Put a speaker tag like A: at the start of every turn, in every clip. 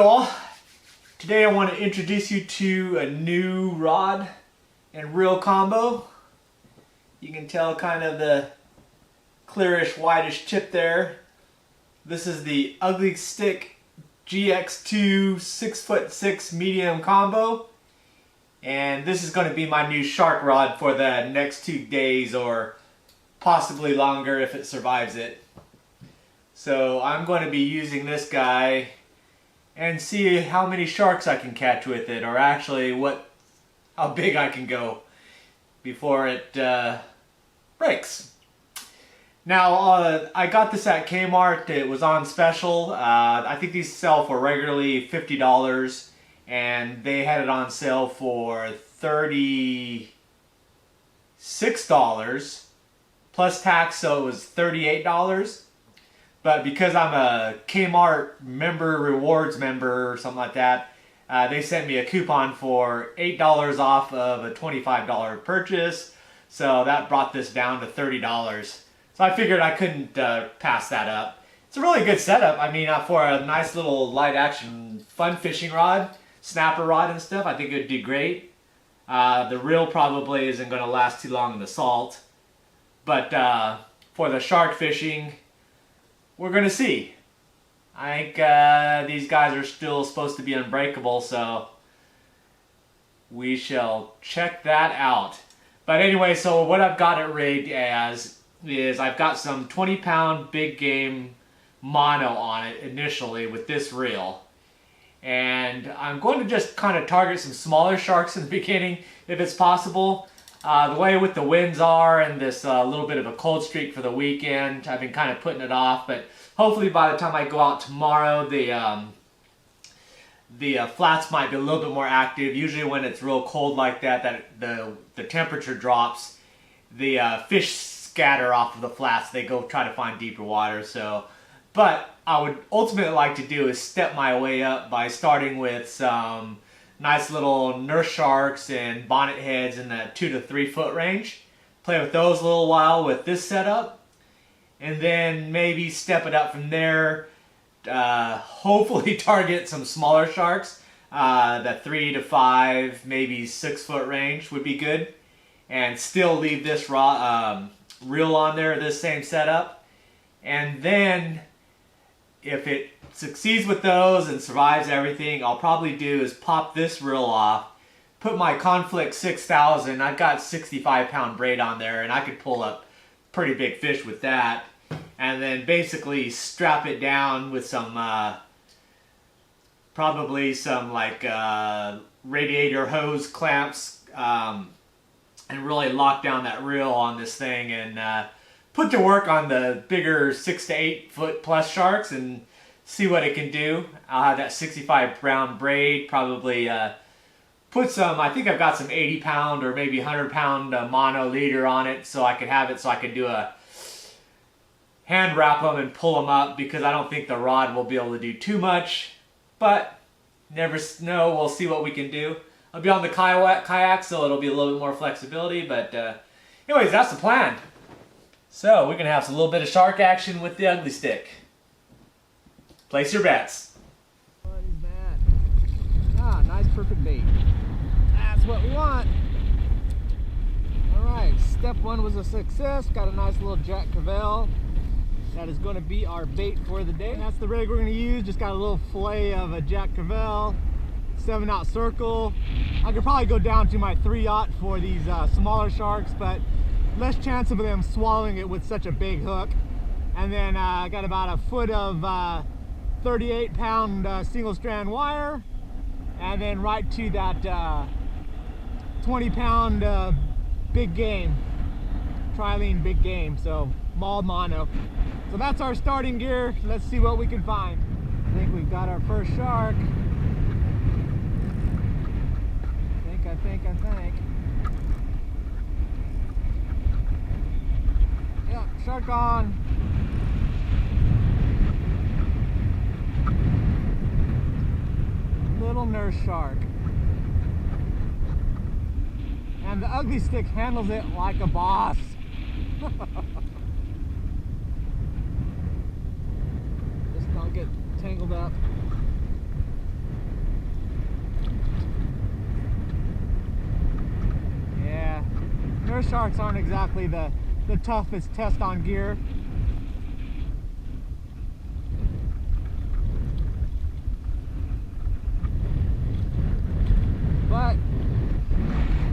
A: Hello all. Today I want to introduce you to a new rod and reel combo. You can tell kind of the clearish whitish tip there. This is the Ugly Stik GX2 6'6" medium combo. And this is going to be my new shark rod for the next 2 days, or possibly longer if it survives it. So I'm going to be using this guy and see how many sharks I can catch with it, or actually how big I can go before it breaks. Now I got this at Kmart. It was on special. I think these sell for regularly $50, and they had it on sale for $36 plus tax, so it was $38. But because I'm a Kmart member, rewards member or something like that, they sent me a coupon for $8 off of a $25 purchase. So that brought this down to $30. So I figured I couldn't pass that up. It's a really good setup. I mean, for a nice little light action fun fishing rod, snapper rod and stuff, I think it would do great. The reel probably isn't going to last too long in the salt. But for the shark fishing, we're going to see. I think these guys are still supposed to be unbreakable, so we shall check that out. But anyway, so what I've got it rigged as is I've got some 20-pound big game mono on it initially with this reel. And I'm going to just kind of target some smaller sharks in the beginning if it's possible. The way with the winds are and this little bit of a cold streak for the weekend, I've been kind of putting it off, but hopefully by the time I go out tomorrow, the flats might be a little bit more active. Usually when it's real cold like that the temperature drops, the fish scatter off of the flats. They go try to find deeper water. So, but I would ultimately like to do is step my way up by starting with some nice little nurse sharks and bonnet heads in the 2 to 3 foot range. Play with those a little while with this setup, and then maybe step it up from there. Hopefully target some smaller sharks. The 3 to 5, maybe 6 foot range would be good, and still leave this reel on there, this same setup. And then if it succeeds with those and survives everything, I'll probably do is pop this reel off, put my Conflict 6000, I've got 65-pound braid on there, and I could pull up pretty big fish with that, and then basically strap it down with some probably some like radiator hose clamps, and really lock down that reel on this thing and put to work on the bigger 6 to 8 foot plus sharks and see what it can do. I'll have that 65-pound braid, probably put some, I think I've got some 80-pound or maybe 100-pound mono leader on it, so I could have it so I could do a hand wrap them and pull them up, because I don't think the rod will be able to do too much, but never know. We'll see what we can do. I'll be on the kayak, so it'll be a little bit more flexibility, but anyways, that's the plan. So we can have a little bit of shark action with the Ugly Stik. Place your bets.
B: What is that? Ah, nice perfect bait. That's what we want. Alright, step 1 was a success. Got a nice little Jack Crevalle. That is going to be our bait for the day. And that's the rig we're going to use. Just got a little fillet of a Jack Crevalle, 7/0 circle. I could probably go down to my 3/0 for these smaller sharks, but less chance of them swallowing it with such a big hook. And then I got about a foot of 38-pound single strand wire, and then right to that 20-pound big game, trilene big game, so mauled mono. So that's our starting gear. Let's see what we can find. I think we've got our first shark. I think. Yeah, shark on. Little nurse shark. And the Ugly Stik handles it like a boss. Just don't get tangled up. sharks aren't exactly the toughest test on gear. But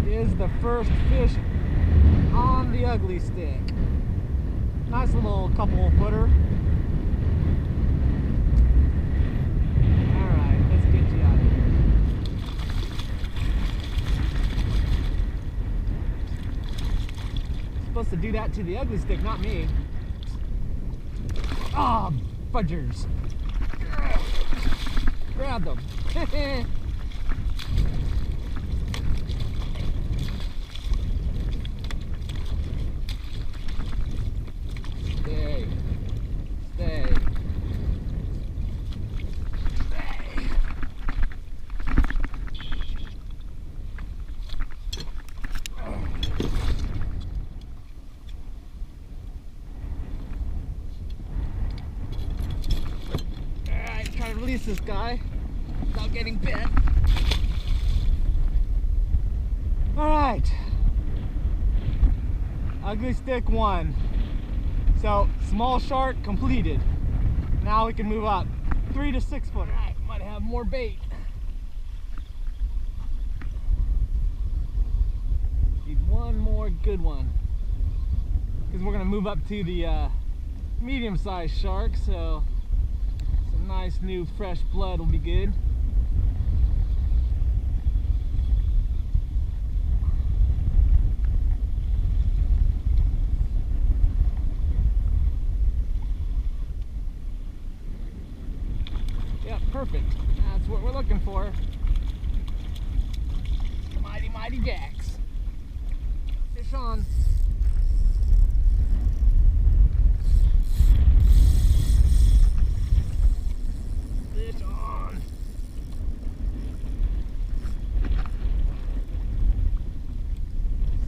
B: it is the first fish on the Ugly Stik. Nice little couple footer. Alright, let's get you out of here. Supposed to do that to the Ugly Stik, not me. Ah, oh, fudgers. Grab them. Stay. Stay. Alright, try to release this guy without getting bit. Alright. Ugly Stik 1. So, small shark completed. Now we can move up 3 to 6 footer. Alright, might have more bait. Need one more good one. Because we're going to move up to the medium-sized shark, so some nice new fresh blood will be good. Yep, perfect. That's what we're looking for. Mighty, mighty jacks. Fish on. Fish on.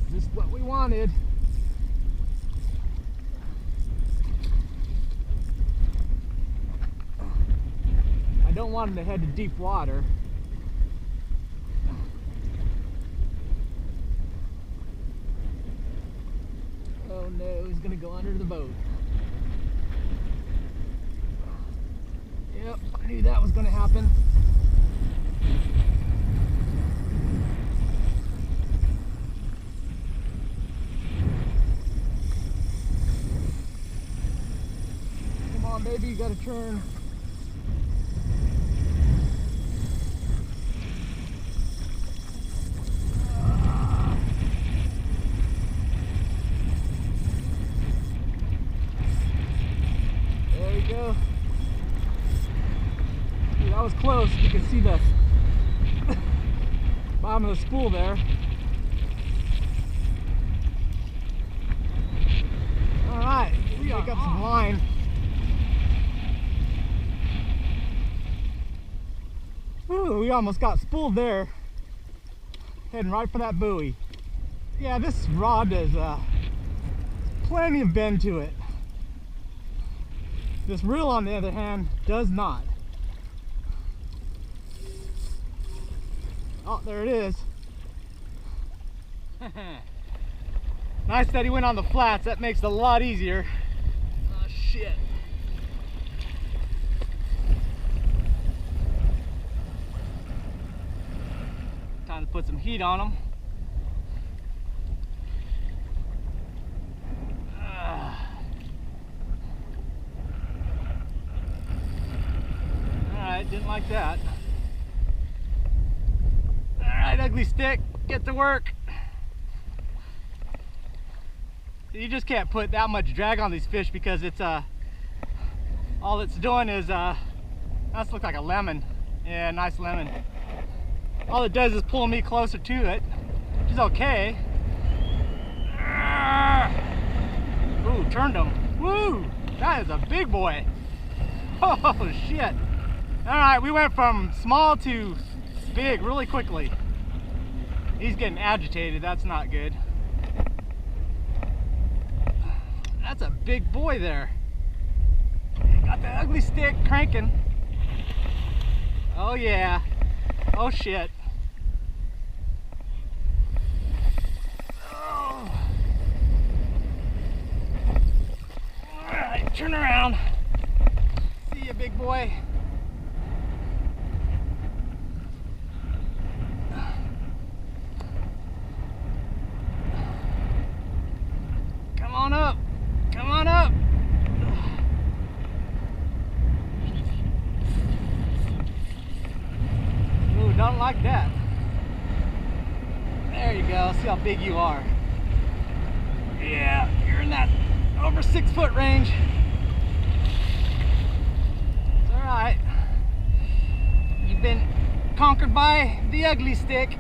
B: Is this what we wanted? I don't want him to head to deep water. Oh no, he's gonna go under the boat. Yep, I knew that was gonna happen. Come on, baby, you gotta turn. Go. Dude, that was close. You can see the bottom of the spool there. Alright, we pick up some line. Ooh, we almost got spooled there. Heading right for that buoy. Yeah, this rod has plenty of bend to it. This reel, on the other hand, does not. Oh, there it is. Nice that he went on the flats. That makes it a lot easier. Oh, shit. Time to put some heat on him. Didn't like that. Alright, Ugly Stik, get to work. You just can't put that much drag on these fish because it's all it's doing is that looks like a lemon. Yeah, nice lemon. All it does is pull me closer to it, which is okay. Ooh, turned him. Woo! That is a big boy. Oh shit. Alright, we went from small to big really quickly. He's getting agitated, that's not good. That's a big boy there. Got the Ugly Stik cranking. Oh yeah. Oh shit. Oh. Turn around. See ya, big boy. Come on up. Come on up. Ooh, don't like that. There you go. See how big you are. Yeah, you're in that over 6 foot range. It's all right. You've been conquered by the ugly stick.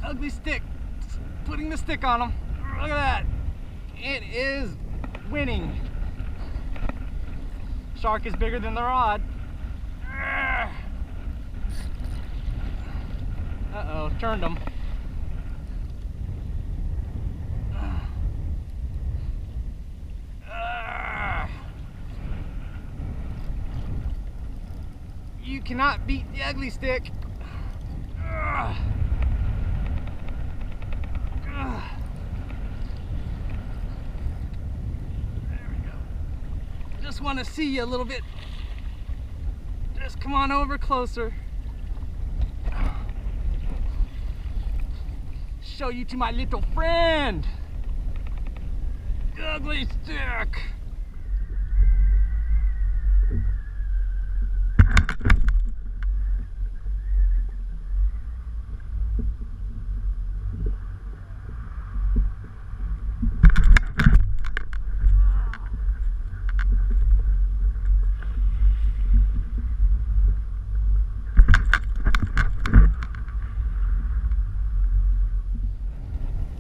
B: Ugly stick, putting the stick on him. Look at that. It is winning. Shark is bigger than the rod. Uh-oh, turned him. You cannot beat the ugly stick. Just want to see you a little bit. Just come on over closer. Show you to my little friend. Ugly stick.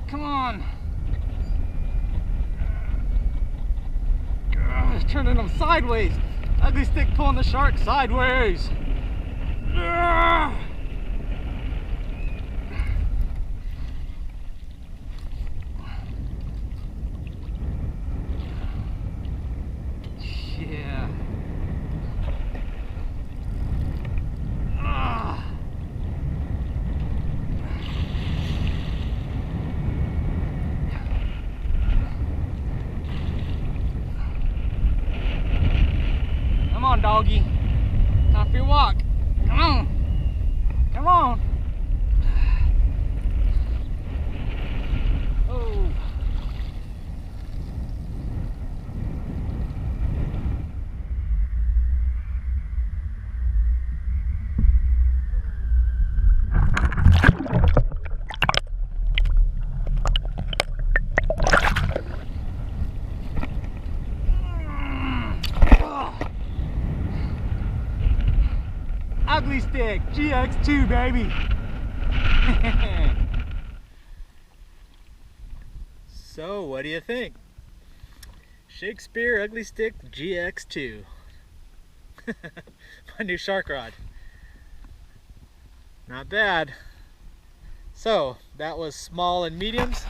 B: Come on. Turning them sideways. Ugly stick pulling the shark sideways. Yeah. Come on, doggy. Time for your walk. Come on. Come on. Oh. Ugly Stik GX2, baby. So, what do you think? Shakespeare Ugly Stik GX2. My new shark rod. Not bad. So, that was small and mediums.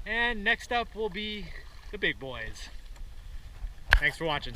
B: And next up will be the big boys. Thanks for watching.